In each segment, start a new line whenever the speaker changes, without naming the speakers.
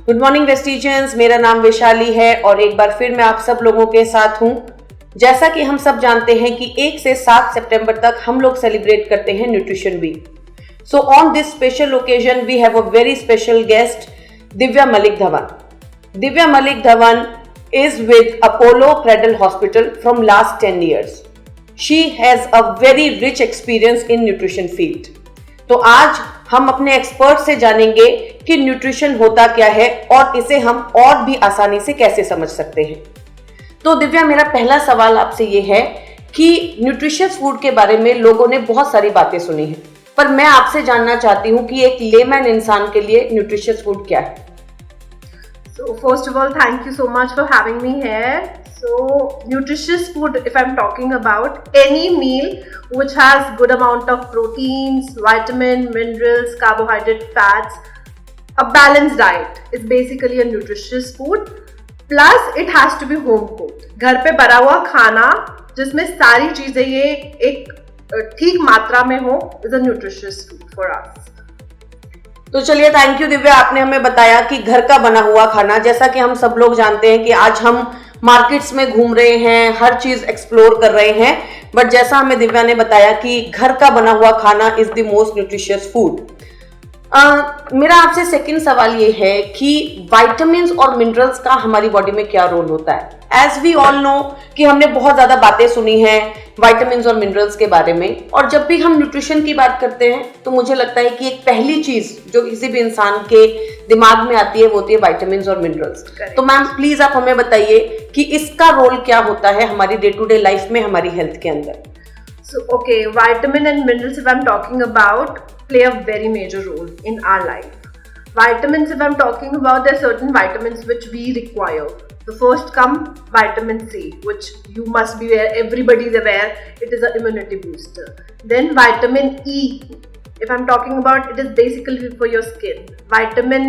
Good morning वेस्टिजियंस, मेरा नाम वैशाली है और एक बार फिर मैं आप सब लोगों के साथ हूँ। जैसा कि हम सब जानते हैं कि 1 से 7 सितंबर तक हम लोग सेलिब्रेट करते हैं nutrition week. So on this special occasion we have a very special guest, Divya Malik Dhawan. Divya Malik Dhawan is with Apollo Cradle Hospital from last 10 years. She has a very rich experience in nutrition field. तो आज हम अपने expert से जानेंगे कि nutrition होता क्या है और इसे हम और भी आसानी से कैसे समझ सकते हैं। तो दिव्या, मेरा पहला सवाल आपसे ये है कि न्यूट्रिशियस फूड के बारे में लोगों ने बहुत सारी बातें सुनी हैं, पर मैं आपसे जानना चाहती हूँ कि एक लेमैन इंसान के लिए न्यूट्रिशियस फूड क्या है।
So first of all, thank you so much for having me here. So nutritious food, if I'm talking about any meal which has good amount of proteins, vitamin, minerals, carbohydrate, fats, a balanced diet is basically a nutritious food. Plus it has to be home cooked. घर पे बना हुआ खाना जिसमें सारी चीजें ये एक ठीक मात्रा में हो is a nutritious food for us.
तो चलिए, थैंक यू दिव्या, आपने हमें बताया कि घर का बना हुआ खाना, जैसा कि हम सब लोग जानते हैं कि आज हम मार्केट्स में घूम रहे हैं, हर चीज एक्सप्लोर कर रहे हैं, बट जैसा हमें दिव्या ने बताया कि घर का बना हुआ खाना is the most nutritious food. मेरा आपसे सेकंड सवाल ये है कि विटामिन्स और मिनरल्स का हमारी बॉडी में क्या रोल होता है। एज वी ऑल नो कि हमने बहुत ज्यादा बातें सुनी हैं विटामिन्स और मिनरल्स के बारे में, और जब भी हम न्यूट्रिशन की बात करते हैं तो मुझे लगता है कि एक पहली चीज जो किसी भी इंसान के दिमाग में आती है वो होती है विटामिन्स और मिनरल्स। तो मैम प्लीज आप हमें बताइए कि इसका रोल क्या होता है हमारी डे टू डे लाइफ में, हमारी हेल्थ के अंदर।
So okay, vitamin and minerals if I'm talking about play a very major role in our life. Vitamins if I'm talking about, there are certain vitamins which we require. The first come vitamin C, which you must be aware, everybody is aware, it is an immunity booster. Then vitamin E, if I'm talking about, it is basically for your skin. Vitamin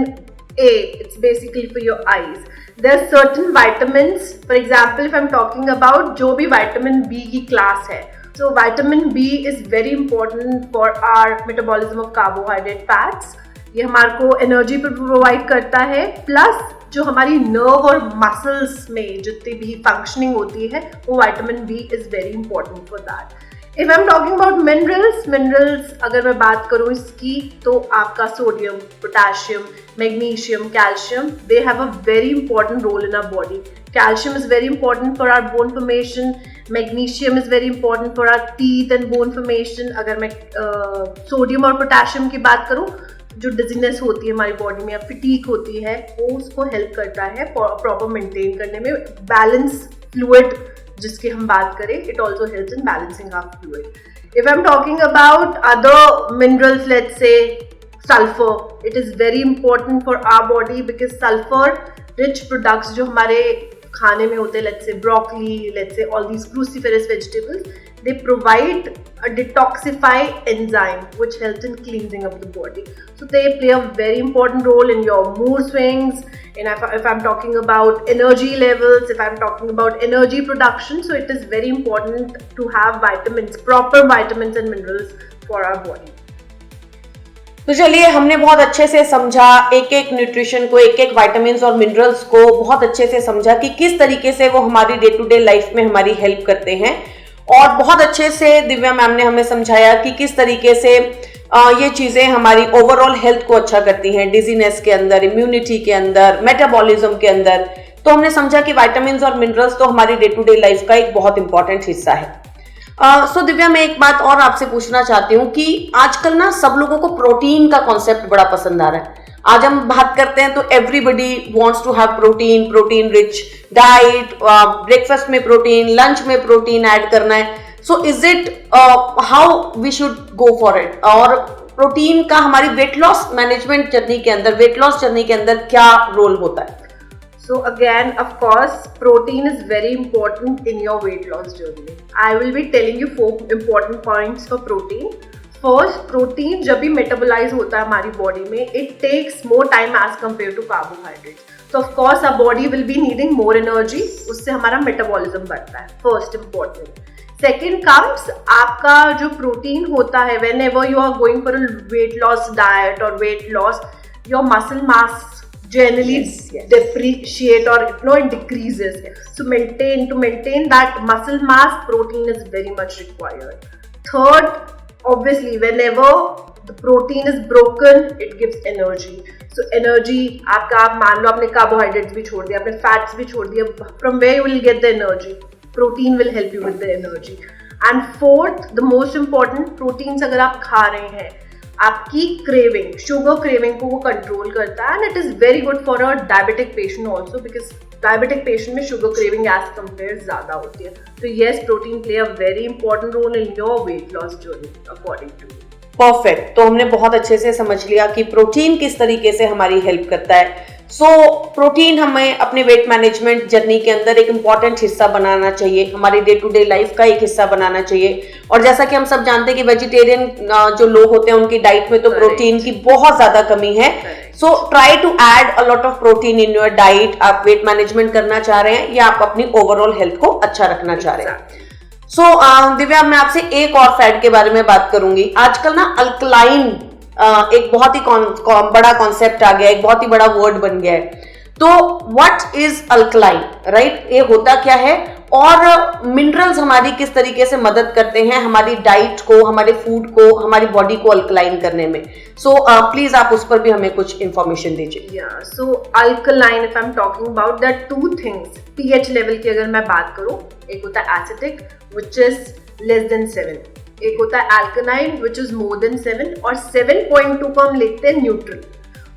A, it's basically for your eyes. There are certain vitamins, for example if I'm talking about जो भी vitamin B की class है, so vitamin B is very important for our metabolism of carbohydrate fats. ये हमारे को energy provide करता है, plus जो हमारी नर्व और मसल्स में जितनी भी फंक्शनिंग होती है वो vitamin B is very important for that. If I am talking about minerals अगर मैं बात करूँ इसकी, तो आपका sodium, potassium, magnesium, calcium, they have a very important role in our body. Calcium is very important for our bone formation. Magnesium is very important for our teeth and bone formation. अगर मैं sodium और potassium की बात करूँ, जो dizziness होती है हमारी बॉडी में या फिटीक होती है, वो उसको हेल्प करता है प्रॉपर मेंटेन करने में। बैलेंस फ्लूइड जिसकी हम बात करें, it also helps in balancing our fluid. If I am talking about other minerals, let's say sulphur, it is very important for our body because sulphur rich products जो हमारे खाने में होते हैं, let's say broccoli, let's say all these cruciferous vegetables, they provide a detoxify enzyme which helps in cleansing of the body. So they play a very important role in your mood swings, and if I'm talking about energy levels, if I'm talking about energy production, so it is very important to have vitamins, proper vitamins and minerals for our body.
तो चलिए, हमने बहुत अच्छे से समझा एक एक nutrition को, एक एक विटामिन्स और मिनरल्स को बहुत अच्छे से समझा कि किस तरीके से वो हमारी डे टू डे लाइफ में हमारी हेल्प करते हैं, और बहुत अच्छे से दिव्या मैम ने हमें समझाया कि किस तरीके से ये चीज़ें हमारी ओवरऑल हेल्थ को अच्छा करती हैं, डिजीनेस के अंदर, इम्यूनिटी के अंदर, मेटाबॉलिज्म के अंदर। तो हमने समझा कि विटामिन्स और मिनरल्स तो हमारी डे टू डे लाइफ का एक बहुत इंपॉर्टेंट हिस्सा है। सो दिव्या, मैं एक बात और आपसे पूछना चाहती हूँ कि आजकल ना सब लोगों को प्रोटीन का कॉन्सेप्ट बड़ा पसंद आ रहा है। आज हम बात करते हैं तो everybody wants to have protein rich diet, breakfast में प्रोटीन, लंच में प्रोटीन ऐड करना है। So is it how we should go for it, और प्रोटीन का हमारी वेट लॉस मैनेजमेंट जर्नी के अंदर, वेट लॉस जर्नी के अंदर क्या रोल होता है?
So again, of course, protein is very important in your weight loss journey. I will be telling you 4 important points for protein. First, protein जब भी metabolize होता है हमारी body में, it takes more time as compared to carbohydrates. So of course, our body will be needing more energy. उससे हमारा metabolism बढ़ता है. First important. Second comes आपका जो protein होता है, whenever you are going for a weight loss diet or weight loss, your muscle mass generally
Yes.
depreciate, or it decreases. So to maintain that muscle mass, protein is very much required. Third, obviously, whenever the protein is broken, it gives energy. So energy, आप मान लो आपने carbohydrates भी छोड़ दिया, आपने fats भी छोड़ दिया, from where you will get the energy? Protein will help you with the energy. And fourth, the most important, proteins अगर आप खा रहे हैं, आपकी क्रेविंग, शुगर क्रेविंग को वो कंट्रोल करता है, and it is very good for a diabetic patient also, because diabetic patient में शुगर क्रेविंग एज कम्पेयर ज्यादा होती है. तो yes, protein play a very important role in your weight loss journey according to.
Perfect. तो हमने बहुत अच्छे से समझ लिया कि प्रोटीन किस तरीके से हमारी हेल्प करता है. प्रोटीन हमें अपने वेट मैनेजमेंट जर्नी के अंदर एक इम्पॉर्टेंट हिस्सा बनाना चाहिए, हमारी डे टू डे लाइफ का एक हिस्सा बनाना चाहिए. और जैसा कि हम सब जानते हैं कि वेजिटेरियन जो लोग होते हैं उनकी डाइट में तो प्रोटीन की बहुत ज्यादा कमी है. So try to add a lot of protein in your diet. आप वेट मैनेजमेंट करना चाह रहे हैं या आप अपनी ओवरऑल हेल्थ को अच्छा रखना चाह रहे हैं. दिव्या, मैं आपसे एक और फैट के बारे में बात करूंगी. आजकल ना अल्कलाइन एक बहुत ही बड़ा कॉन्सेप्ट आ गया, एक बहुत ही बड़ा वर्ड बन गया है. तो व्हाट इज अल्कलाइन, राइट? ये होता क्या है और मिनरल्स हमारी किस तरीके से मदद करते हैं हमारी डाइट को, हमारे फूड को, हमारी बॉडी को अल्कलाइन करने में. प्लीज आप उस पर भी हमें कुछ इंफॉर्मेशन दीजिए.
So alkaline, if I am talking about, there are two things. PH level की अगर मैं बात करूं, एक होता है acidic which is less than 7, एक होता है alkaline which is more than 7, और 7.2 को हम लिखते हैं न्यूट्रल.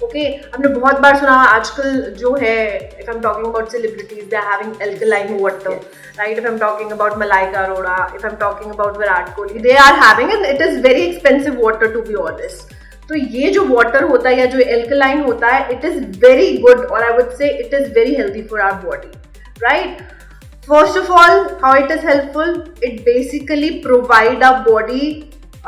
ओके, हमने बहुत बार सुना आजकल जो है, if I am talking about celebrities, they are having alkaline water, right? If I am talking about Malaika Arora, if I am talking about Virat Kohli, they are having, and it is very expensive water to be honest. तो ये जो water होता है या जो alkaline होता है, it is very good, और I would say it is very healthy for our body, right? First of all, how it is helpful? It basically provide our body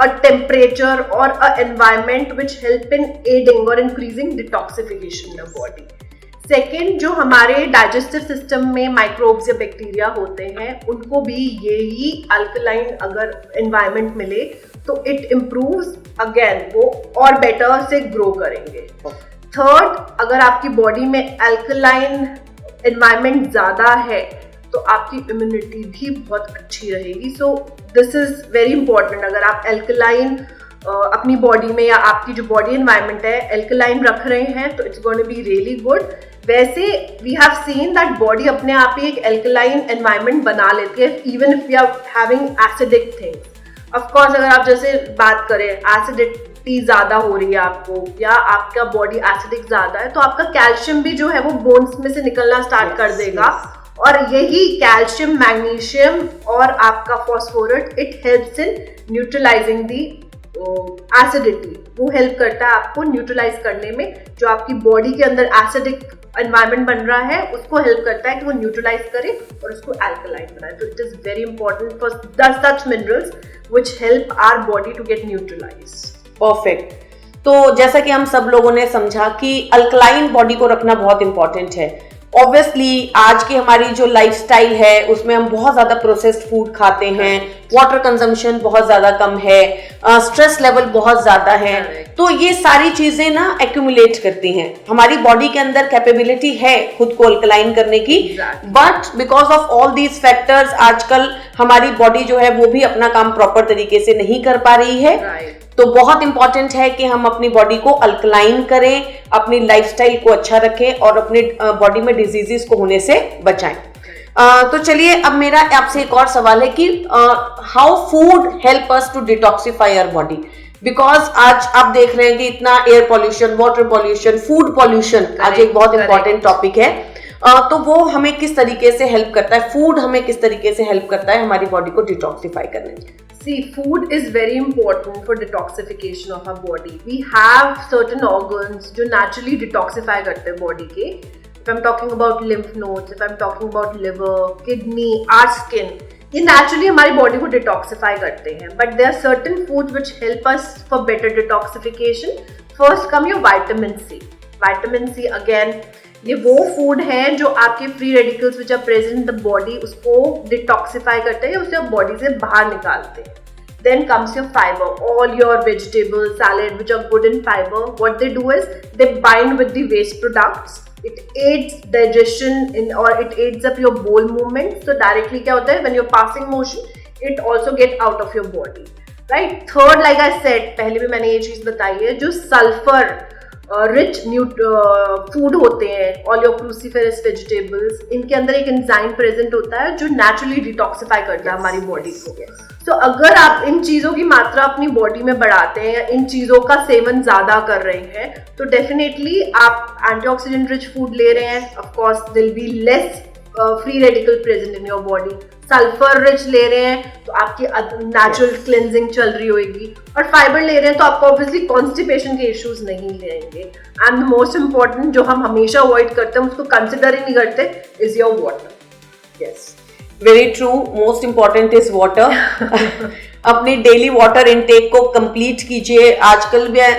a temperature or a environment which help in aiding or increasing detoxification in the body. Second, जो हमारे digestive system में microbes या bacteria होते हैं, उनको भी यही alkaline अगर environment मिले तो it improves, again वो और better से grow करेंगे. Third, अगर आपकी body में alkaline environment ज़्यादा है तो आपकी इम्यूनिटी भी बहुत अच्छी रहेगी. So this is very important. अगर आप अल्कलाइन अपनी बॉडी में या आपकी जो बॉडी एनवायरनमेंट है अल्कलाइन रख रहे हैं तो it's going to be really good. वैसे we have seen that body अपने आप ही एक अल्कलाइन एनवायरनमेंट बना लेती है even if we are having acidic things. Of course अगर आप जैसे बात करें एसिडिटी ज्यादा हो रही है आपको या आपका बॉडी एसिडिक ज्यादा है तो आपका कैल्शियम भी जो है वो बोन्स में से निकलना स्टार्ट कर देगा. और यही कैल्शियम, मैग्नीशियम और आपका phosphate, it helps in neutralising the acidity. वो हेल्प करता है आपको न्यूट्रलाइज करने में. जो आपकी बॉडी के अंदर एसिडिक एनवायरनमेंट बन रहा है उसको हेल्प करता है कि वो न्यूट्रलाइज करे और उसको अल्कलाइन बनाए. तो it is very important for such minerals which help our body to get neutralize.
Perfect. तो जैसा कि हम सब लोगों ने समझा कि अल्कलाइन बॉडी को रखना बहुत इंपॉर्टेंट है. ऑब्वियसली आज की हमारी जो लाइफस्टाइल है उसमें हम बहुत ज्यादा प्रोसेस्ड फूड खाते हैं, वाटर कंजम्पशन बहुत ज्यादा कम है, स्ट्रेस लेवल बहुत ज्यादा है. तो ये सारी चीजें ना एक्यूमुलेट करती हैं. हमारी बॉडी के अंदर कैपेबिलिटी है खुद को अल्कलाइन करने की, but because of all these factors आजकल हमारी बॉडी जो है वो भी अपना काम प्रॉपर तरीके से नहीं कर पा रही है. तो बहुत इंपॉर्टेंट है कि हम अपनी बॉडी को अल्कलाइन करें, अपनी लाइफस्टाइल को अच्छा रखें और अपने बॉडी में डिजीजेस को होने से बचाएं. तो चलिए अब मेरा आपसे एक और सवाल है कि how food help us to detoxify our body. Because आज आप देख रहे हैं कि इतना air pollution, water pollution, food pollution आज एक बहुत इंपॉर्टेंट टॉपिक है. तो वो हमें किस तरीके से हेल्प करता है, फूड हमें किस तरीके से हेल्प करता है हमारी बॉडी को डिटॉक्सिफाई करने में.
See, food is very important for detoxification of our body. We have certain organs जो naturally detoxify करते हैं body के. If I'm talking about lymph nodes, if I'm talking about liver, kidney, our skin, ये naturally हमारी body को detoxify करते हैं. But there are certain foods which help us for better detoxification. First come your vitamin C. Vitamin C again ये वो food है जो आपके free radicals which are present in the body उसको डिटॉक्सिफाई करते हैं, उसे बॉडी से बाहर निकालते हैं. Then comes your fiber, all your vegetables, salad, which are good in fiber. What they do is they bind with the waste products. It aids digestion or it aids up your bowel movement. So directly क्या होता है, when you're passing motion, it also get out of your body. Right? Third, like I said, पहले भी मैंने ये चीज बताई है, जो सल्फर रिच फूड होते हैं, ऑल योर क्रूसीफेरस वेजिटेबल्स, इनके अंदर एक एंजाइम प्रेजेंट होता है जो नेचुरली डिटॉक्सिफाई करता है हमारी बॉडी को. तो अगर आप इन चीजों की मात्रा अपनी बॉडी में बढ़ाते हैं या इन चीजों का सेवन ज्यादा कर रहे हैं, तो डेफिनेटली आप एंटीऑक्सीडेंट रिच फूड ले रहे हैं. Of course there will be less free radical present in your body. Sulphur rich ले रहे हैं तो आपकी नेचुरल क्लेंजिंग चल रही होगी, और फाइबर ले रहे हैं तो आपको ऑब्वियसली कॉन्स्टिपेशन के इश्यूज नहीं लेंगे. एंड द मोस्ट इंपॉर्टेंट जो हम हमेशा अवॉइड करते हैं, उसको कंसिडर ही नहीं करते, is your water.
Yes, very true. Most important is water. अपनी डेली वाटर इनटेक को कंप्लीट कीजिए. आजकल मैं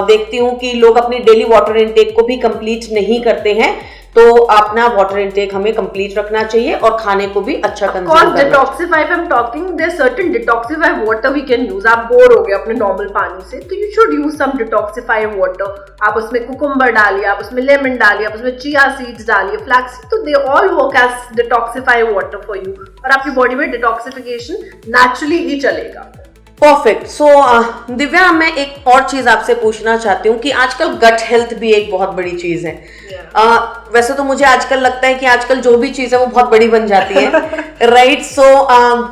देखती हूँ कि लोग अपनी डेली वाटर इनटेक को भी कंप्लीट नहीं करते हैं, तो अपना वाटर इनटेक हमें कंप्लीट रखना चाहिए और खाने को भी अच्छा कंज्यूम करना चाहिए.
Detoxify, if I'm talking, there's certain detoxify water we can use. आप बोर हो गए अपने नॉर्मल पानी से, तो you should use some detoxify water. आप उसमें कुकुम्बर डालिए, आप उसमें लेमन डालिए, आप उसमें चिया सीड्स डालिए, फ्लैक्स सीड, तो they all work as detoxify water for you. और आपकी बॉडी में डिटॉक्सिफिकेशन नेचुरली ही चलेगा.
परफेक्ट. सो दिव्या, मैं एक और चीज आपसे पूछना चाहती हूँ कि आजकल गट हेल्थ भी एक बहुत बड़ी चीज है. वैसे तो मुझे आजकल लगता है कि आजकल जो भी चीज है वो बहुत बड़ी बन जाती है, राइट? सो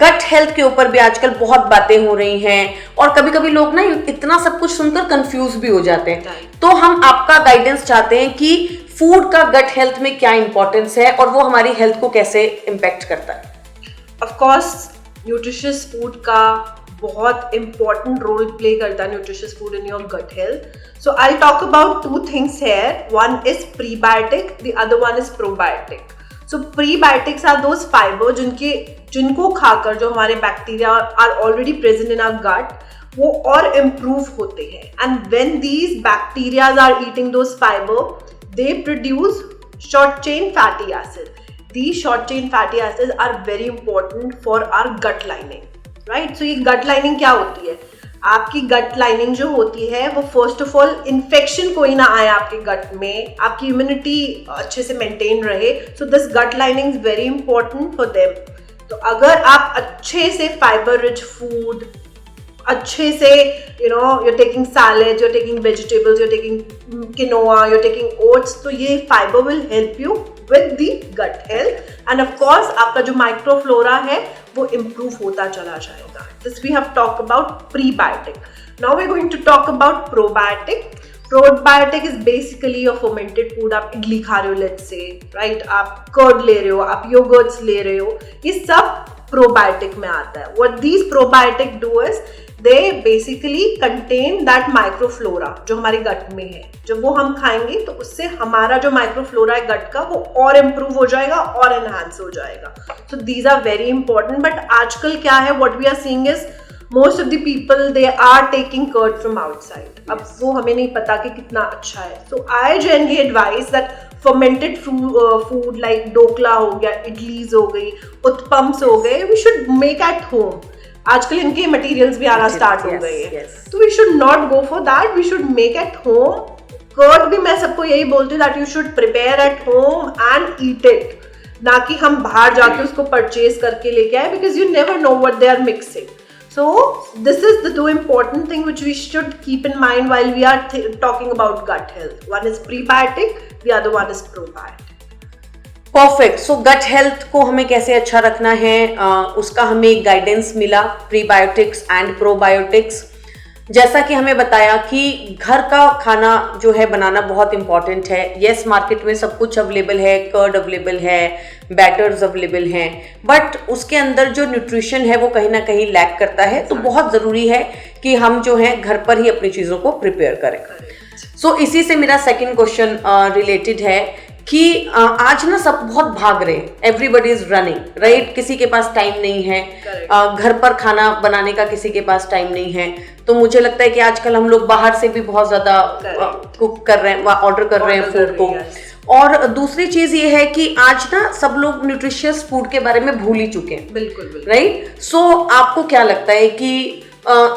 गट हेल्थ के ऊपर भी आजकल बहुत बातें हो रही हैं, और कभी कभी लोग ना इतना सब कुछ सुनकर कंफ्यूज भी हो जाते हैं. तो हम आपका गाइडेंस चाहते हैं कि फूड का गट हेल्थ में क्या इंपॉर्टेंस है और वो हमारी हेल्थ को कैसे इम्पैक्ट करता है.
ऑफ कोर्स न्यूट्रिशियस फूड का बहुत इंपॉर्टेंट रोल प्ले करता है, nutritious food in your gut health. So I talk about two things here. One is prebiotic, the other one is probiotic. So prebiotics are those fibre जिनको खाकर जो हमारे bacteria are already present in our gut, वो और improve होते हैं. And when these bacterias are eating those fibre, they produce short chain fatty acid. These short chain fatty acids are very important for our gut lining, right? So ये gut lining क्या होती है? आपकी gut lining जो होती है वो first of all infection कोई ना आए आपके gut में, आपकी immunity अच्छे से maintain रहे. So this gut lining is very important for them. तो अगर आप अच्छे से fiber rich food, अच्छे से you're taking salads, you're taking vegetables, you're taking quinoa, you're taking oats, तो ये fiber will help you with the gut health. And of course आपका जो microflora है वो improve होता चला जाएगा. This we have talked about prebiotic. Now we're going to talk about probiotic. Probiotic is basically a fermented food. आप इडली खा रहे हो, let's say, right? आप curd ले रहे हो, आप yogurts ले रहे हो, ये सब probiotic में आता है. What these probiotic do is they basically contain that microflora जो हमारे गट में है. जब वो हम खाएंगे तो उससे हमारा जो माइक्रोफ्लोरा है गट का वो और इम्प्रूव हो जाएगा और एनहांस हो जाएगा. So these are very important. But आजकल क्या है, what we are seeing is most of the people they are taking curd from outside. अब वो हमें नहीं पता कि कितना अच्छा है. So I generally advise that fermented food like dhokla हो गया, इडलीज हो गई, उत्पम्स हो गए, we should make at home. आजकल इनके मटेरियल्स भी आना स्टार्ट हो गए हैं, तो we should not go for that. We should make at home. Curd भी मैं सबको यही बोलती हूँ that you should prepare at home and eat it. ना कि हम बाहर जाके उसको परचेज करके लेके आए, because you never know what they are mixing. So this is the two important thing which we should keep in mind while we are talking about gut health. One is prebiotic, the other one is probiotic.
Perfect. So gut health को हमें कैसे अच्छा रखना है, उसका हमें एक guidance मिला, प्रीबायोटिक्स एंड प्रोबायोटिक्स. जैसा कि हमें बताया कि घर का खाना जो है बनाना बहुत इंपॉर्टेंट है. यस, मार्केट में सब कुछ अवेलेबल है, कर्ड अवेलेबल है, बैटर्स अवेलेबल हैं, बट उसके अंदर जो न्यूट्रिशन है वो कहीं ना कहीं लैक करता है. तो बहुत ज़रूरी है कि हम जो है घर पर ही अपनी चीज़ों को प्रिपेयर करें. सो इसी से मेरा सेकंड क्वेश्चन रिलेटेड है कि आज ना सब बहुत भाग रहे हैं, एवरीबडी इज रनिंग, राइट? किसी के पास टाइम नहीं है, घर पर खाना बनाने का किसी के पास टाइम नहीं है. तो मुझे लगता है कि आजकल हम लोग बाहर से भी बहुत ज्यादा कुक कर रहे हैं, ऑर्डर कर रहे हैं फूड को. और दूसरी चीज ये है कि आज ना सब लोग न्यूट्रिशियस फूड के बारे में भूल ही चुके हैं.
बिल्कुल,
राइट? सो आपको क्या लगता है कि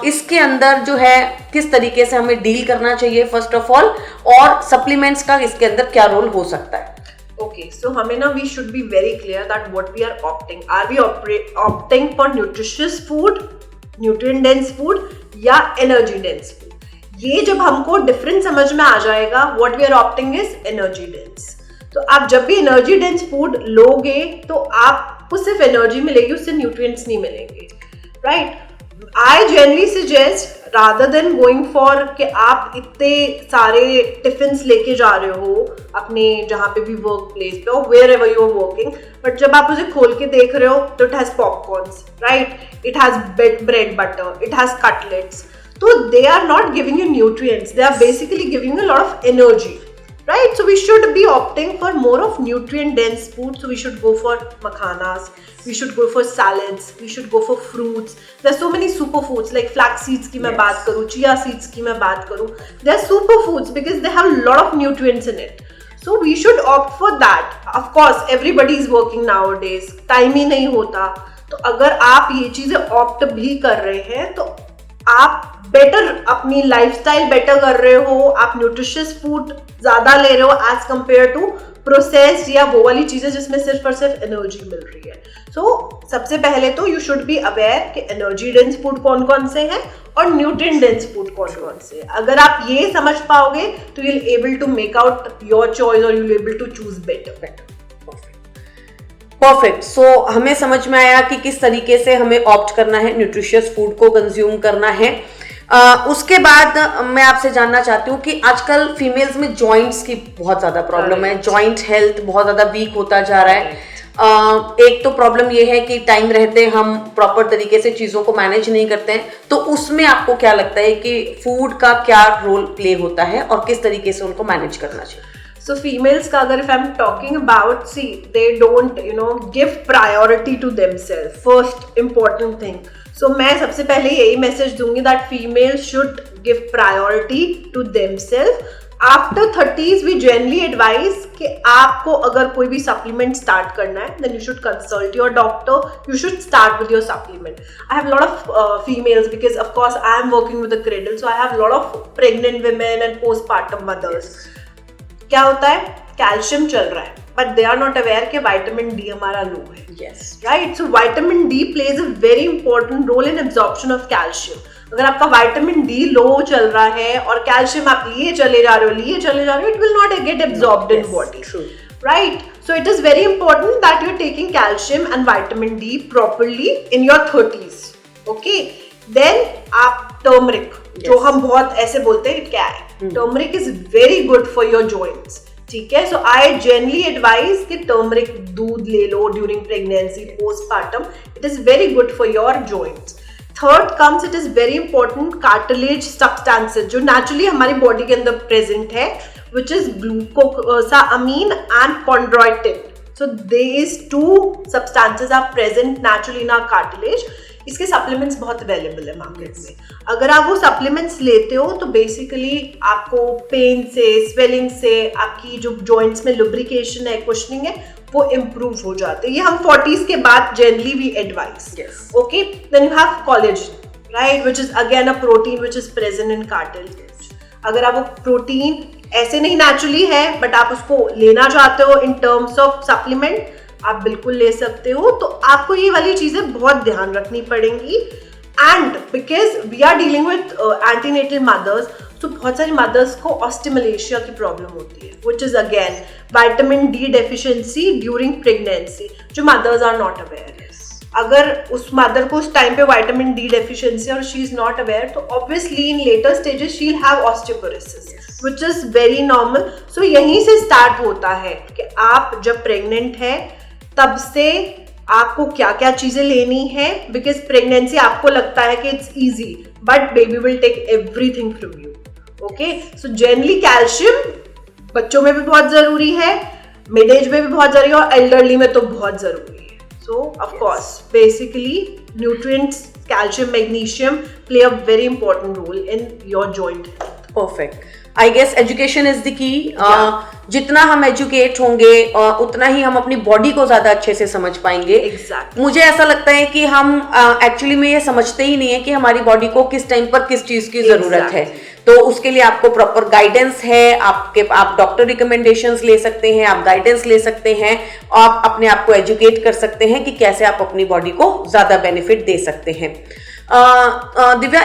इसके अंदर जो है किस तरीके से हमें डील करना चाहिए फर्स्ट ऑफ ऑल, और सप्लीमेंट्स का इसके अंदर क्या रोल हो सकता है?
Okay, so हमें ना we should be very clear that what we are opting. Are we opting for nutritious food, nutrient dense food या energy dense food? ये जब हमको डिफरेंस समझ में आ जाएगा, what we are opting is energy dense. तो आप जब भी energy dense food लोगे तो आपको सिर्फ एनर्जी मिलेगी, उससे न्यूट्रिएंट्स नहीं मिलेंगे, right? I generally suggest rather than going for कि आप इतने सारे टिफिन्स लेके जा रहे हो अपने जहाँ पे भी वर्क प्लेस पे हो, wherever you are working, but जब आप उसे खोल के देख रहे हो तो it has popcorns, right? It has bread butter, it has cutlets. तो they are not giving you nutrients, they are basically giving you a lot of energy. Right, so we should be opting for more of nutrient dense food. So we should go for makhanas, we should go for salads, we should go for fruits. There are so many superfoods like flax seeds की मैं बात करूँ, chia seeds की मैं बात करूँ. They are superfoods because they have a lot of nutrients in it. So we should opt for that. Of course, everybody is working nowadays. Time ही नहीं होता. तो अगर आप ये चीजें opt भी कर रहे हैं तो आप बेटर अपनी लाइफस्टाइल बेटर कर रहे हो, आप न्यूट्रिशियस फूड ज्यादा ले रहे हो एज कंपेयर टू प्रोसेस्ड या वो वाली चीजें जिसमें सिर्फ और सिर्फ एनर्जी मिल रही है. सो सबसे पहले तो यू शुड बी अवेयर कि एनर्जी डेंस फूड कौन कौन से हैं और न्यूट्रिएंट डेंस फूड कौन कौन से हैं. अगर आप ये समझ पाओगे तो you will able to make out your choice और you will able to choose better.
Perfect. So हमें समझ में आया कि किस तरीके से हमें ऑप्ट करना है, न्यूट्रिशियस फूड को कंज्यूम करना है. उसके बाद मैं आपसे जानना चाहती हूँ कि आजकल फीमेल्स में जॉइंट्स की बहुत ज्यादा प्रॉब्लम है, जॉइंट हेल्थ बहुत ज्यादा वीक होता जा रहा है. एक तो प्रॉब्लम ये है कि टाइम रहते हम प्रॉपर तरीके से चीजों को मैनेज नहीं करते हैं, तो उसमें आपको क्या लगता है कि फूड का क्या रोल प्ले होता है और किस तरीके से उनको मैनेज करना चाहिए?
So females का अगर if I'm talking about, see, they don't, give priority to themselves. First important thing. So मैं सबसे पहले यही मैसेज दूंगी that females should give priority to themselves. After 30s we generally advise कि आपको अगर कोई भी supplement start करना है, then you should consult your doctor. You should start with your supplement. I have a lot of females because of course I am working with the cradle, so I have a lot of pregnant women and postpartum mothers. क्या होता है, calcium चल रहा है but they are not aware कि vitamin D हमारा low है.
Yes,
right. So vitamin D plays a very important role in absorption of calcium. अगर आपका विटामिन डी लो चल रहा है और कैल्शियम आप लिए चले जा रहे हो, it will not gate absorbed in body. Right, so it is very important that you're taking calcium and vitamin D properly in your 30s. Okay, then आप turmeric, जो हम बहुत ऐसे बोलते हैं क्या है, turmeric is very good for your joints. ठीक है, so I generally advise कि turmeric दूध ले लो during pregnancy, postpartum. It is very good for your joints. Third comes, it is very important cartilage substances जो naturally हमारी body के अंदर present है, which is glucosamine and chondroitin. So these two substances are present naturally in our cartilage. इसके supplements बहुत available है market में. अगर आप वो सप्लीमेंट्स लेते हो तो बेसिकली आपको पेन से, स्वेलिंग से, आपकी जो जॉइंट्स में लुब्रिकेशन है, कुशनिंग है, वो इम्प्रूव हो जाते हैं. ये हम 40s के बाद generally we advice. Okay, then you have collagen, right, which is again a protein which is present in cartilage. अगर आप वो प्रोटीन ऐसे नहीं नेचुरली है बट आप उसको लेना चाहते हो इन टर्म्स ऑफ सप्लीमेंट, आप बिल्कुल ले सकते हो. तो आपको ये वाली चीजें बहुत ध्यान रखनी पड़ेंगी. And because we are dealing with antenatal mothers, तो बहुत सारी मदर्स को ऑस्टिमलेशिया की प्रॉब्लम होती है, which is again vitamin D deficiency during pregnancy, जो मदर्स आर नॉट अवेयर. अगर उस मदर को उस टाइम पे विटामिन डी डेफिशिएंसी और शी इज नॉट अवेयर, तो obviously in later stages she will have osteoporosis, which is very normal. So यहीं से स्टार्ट होता है कि आप जब प्रेग्नेंट है तब से आपको क्या क्या चीजें लेनी है, बिकॉज प्रेगनेंसी आपको लगता है कि it's easy but baby will take everything from you. Okay, so generally calcium बच्चों में भी बहुत जरूरी है, मिड एज में भी बहुत जरूरी है और एल्डरली में तो बहुत जरूरी है. सो of course basically nutrients, calcium, magnesium play a very important role in your joint health.
Perfect. I guess education is the key. जितना हम एजुकेट होंगे उतना ही हम अपनी बॉडी को ज्यादा अच्छे से समझ पाएंगे।
Exactly.
मुझे ऐसा लगता है कि हम एक्चुअली में ये समझते ही नहीं है कि हमारी बॉडी को किस टाइम पर किस चीज की जरूरत है। तो उसके लिए आपको प्रॉपर गाइडेंस है, आप डॉक्टर रिकमेंडेशंस ले सकते हैं, आप गाइडेंस ले सकते हैं, आप अपने आप को एजुकेट कर सकते हैं कि कैसे आप अपनी बॉडी को ज्यादा बेनिफिट दे सकते हैं। दिव्या,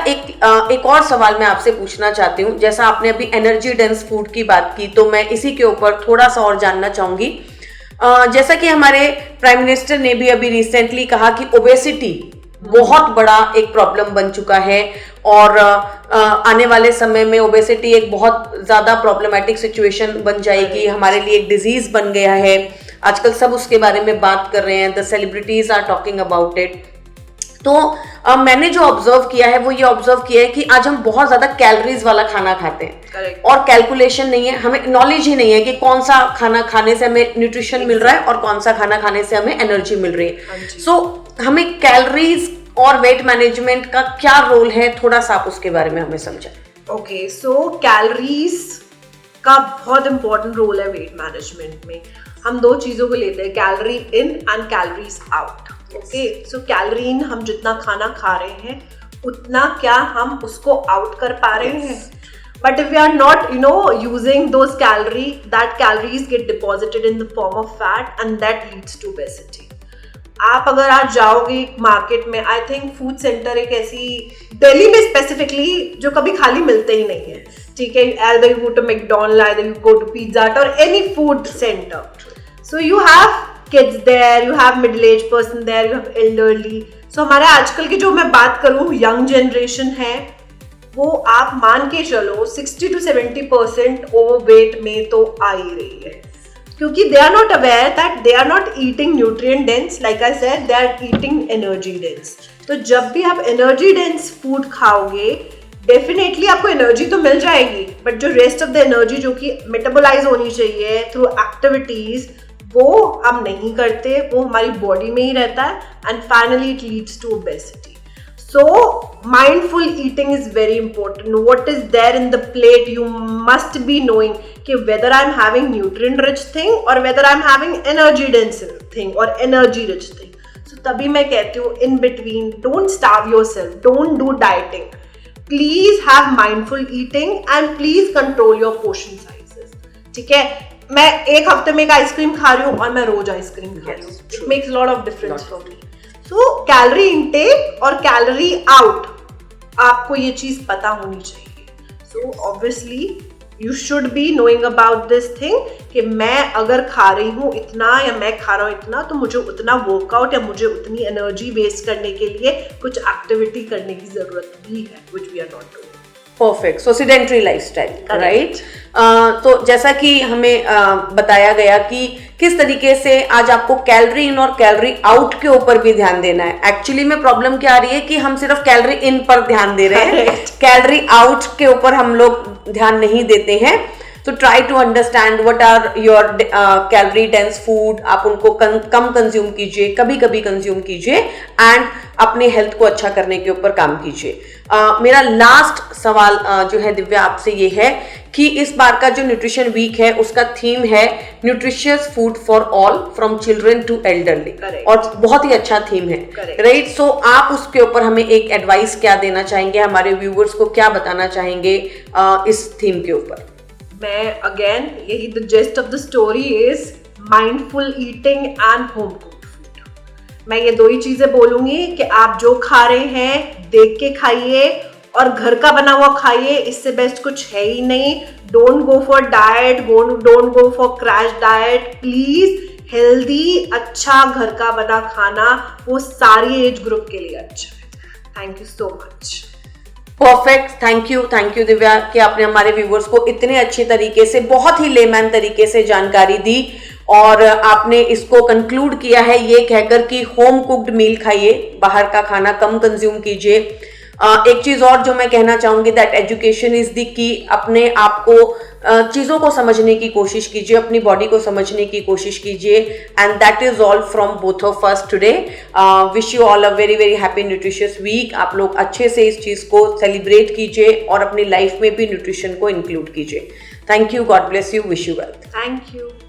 एक और सवाल मैं आपसे पूछना चाहती हूँ। जैसा आपने अभी एनर्जी डेंस फूड की बात की, तो मैं इसी के ऊपर थोड़ा सा और जानना चाहूंगी। जैसा कि हमारे प्राइम मिनिस्टर ने भी अभी रिसेंटली कहा कि ओबेसिटी बहुत बड़ा एक प्रॉब्लम बन चुका है और आने वाले समय में ओबेसिटी एक बहुत ज्यादा प्रॉब्लमैटिक सिचुएशन बन जाएगी, हमारे लिए एक डिजीज बन गया है। आजकल सब उसके बारे में बात कर रहे हैं, the celebrities are talking about it. तो मैंने जो ऑब्जर्व किया है वो ये ऑब्जर्व किया है कि आज हम बहुत ज्यादा कैलोरीज वाला खाना खाते हैं।
Correct.
और कैलकुलेशन नहीं है, हमें नॉलेज ही नहीं है कि कौन सा खाना खाने से हमें न्यूट्रिशन मिल रहा है और कौन सा खाना खाने से हमें एनर्जी मिल रही है। सो हमें कैलोरीज और वेट मैनेजमेंट का क्या रोल है, थोड़ा सा आप उसके बारे में हमें समझाएं।
ओके, सो कैलोरीज का बहुत इंपॉर्टेंट रोल है वेट मैनेजमेंट में। हम दो चीजों को लेते हैं, calorie in and calories out. Okay, so calorie इन हम जितना खाना खा रहे हैं उतना क्या हम उसको आउट कर पा रहे हैं। But if we are not, using those that calories get deposited in the form of fat and that leads to obesity. आप अगर आज जाओगे मार्केट में, आई थिंक फूड सेंटर एक ऐसी दिल्ली में स्पेसिफिकली जो कभी खाली मिलते ही नहीं है, ठीक है। either you go to McDonald's, either you go to Pizza Hut or any food center. So you have kids there, you have middle-aged person there, you have elderly. So हमारे आजकल की जो मैं बात करूँ यंग जनरेशन है, वो आप मान के चलो 60 to 70% ओवरवेट में तो आ ही रही है, क्योंकि they are not aware that they are not eating nutrient dense, like I said they are eating energy dense. तो जब भी आप एनर्जी डेंस फूड खाओगे डेफिनेटली आपको एनर्जी तो मिल जाएगी, बट जो रेस्ट ऑफ द एनर्जी जो कि मेटाबोलाइज होनी चाहिए थ्रू एक्टिविटीज, वो हम नहीं करते, वो हमारी बॉडी में ही रहता है and finally it leads to obesity. So mindful eating is very important. What is there in the plate, you must be knowing कि whether I'm having nutrient rich thing or whether I'm having energy dense thing or energy rich thing. So तभी मैं कहती हूँ in between, don't starve yourself, don't do dieting. Please have mindful eating and please control your portion sizes. ठीक है, मैं एक हफ्ते में एक आइसक्रीम खा रही हूँ और मैं रोज आइसक्रीम खा रही हूँ, it makes a lot of difference for me. So calorie intake और कैलोरी आउट आपको ये चीज पता होनी चाहिए। So obviously you should be knowing about this thing कि मैं अगर खा रही हूँ इतना या मैं खा रहा हूँ इतना, तो मुझे उतना वर्कआउट या मुझे उतनी एनर्जी वेस्ट करने के लिए कुछ एक्टिविटी करने की जरूरत भी है, which we are not doing.
Perfect, so sedentary lifestyle, right. तो जैसा कि हमें बताया गया कि किस तरीके से आज आपको कैलोरी इन और कैलोरी आउट के ऊपर भी ध्यान देना है। एक्चुअली में प्रॉब्लम क्या आ रही है कि हम सिर्फ कैलोरी इन पर ध्यान दे रहे हैं, कैलोरी आउट के ऊपर हम लोग ध्यान नहीं देते हैं। तो try to understand what are your calorie dense food, आप उनको कम कंज्यूम कीजिए, कभी कभी कंज्यूम कीजिए एंड अपने हेल्थ को अच्छा करने के ऊपर काम कीजिए। मेरा लास्ट सवाल जो है दिव्या आपसे ये है कि इस बार का जो न्यूट्रिशन वीक है उसका थीम है nutritious food for all from children to elderly, और बहुत ही अच्छा थीम है, राइट। सो आप उसके ऊपर हमें एक एडवाइस क्या देना चाहेंगे, हमारे व्यूवर्स को क्या बताना चाहेंगे इस थीम के ऊपर?
मैं अगेन यही the gist of the story is mindful eating and home cooked food. मैं ये दो ही चीजें बोलूंगी कि आप जो खा रहे हैं देख के खाइए और घर का बना हुआ खाइए, इससे बेस्ट कुछ है ही नहीं। Don't go for diet, don't go for crash diet, please healthy अच्छा घर का बना खाना वो सारी एज ग्रुप के लिए अच्छा है। Thank you so much.
Perfect, thank you Divya कि आपने हमारे व्यूवर्स को इतने अच्छे तरीके से, बहुत ही लेमैन तरीके से जानकारी दी और आपने इसको कंक्लूड किया है ये कहकर कि होम कुक्ड मील खाइए, बाहर का खाना कम कंज्यूम कीजिए। एक चीज और जो मैं कहना चाहूंगी दैट एजुकेशन इज द की। अपने आप को चीज़ों को समझने की कोशिश कीजिए, अपनी बॉडी को समझने की कोशिश कीजिए, and that is all from both of us today. Wish you all a very very happy nutritious week. आप लोग अच्छे से इस चीज़ को सेलिब्रेट कीजिए और अपनी लाइफ में भी न्यूट्रिशन को इंक्लूड कीजिए। Thank you, God bless you, wish you wealth.
Thank you.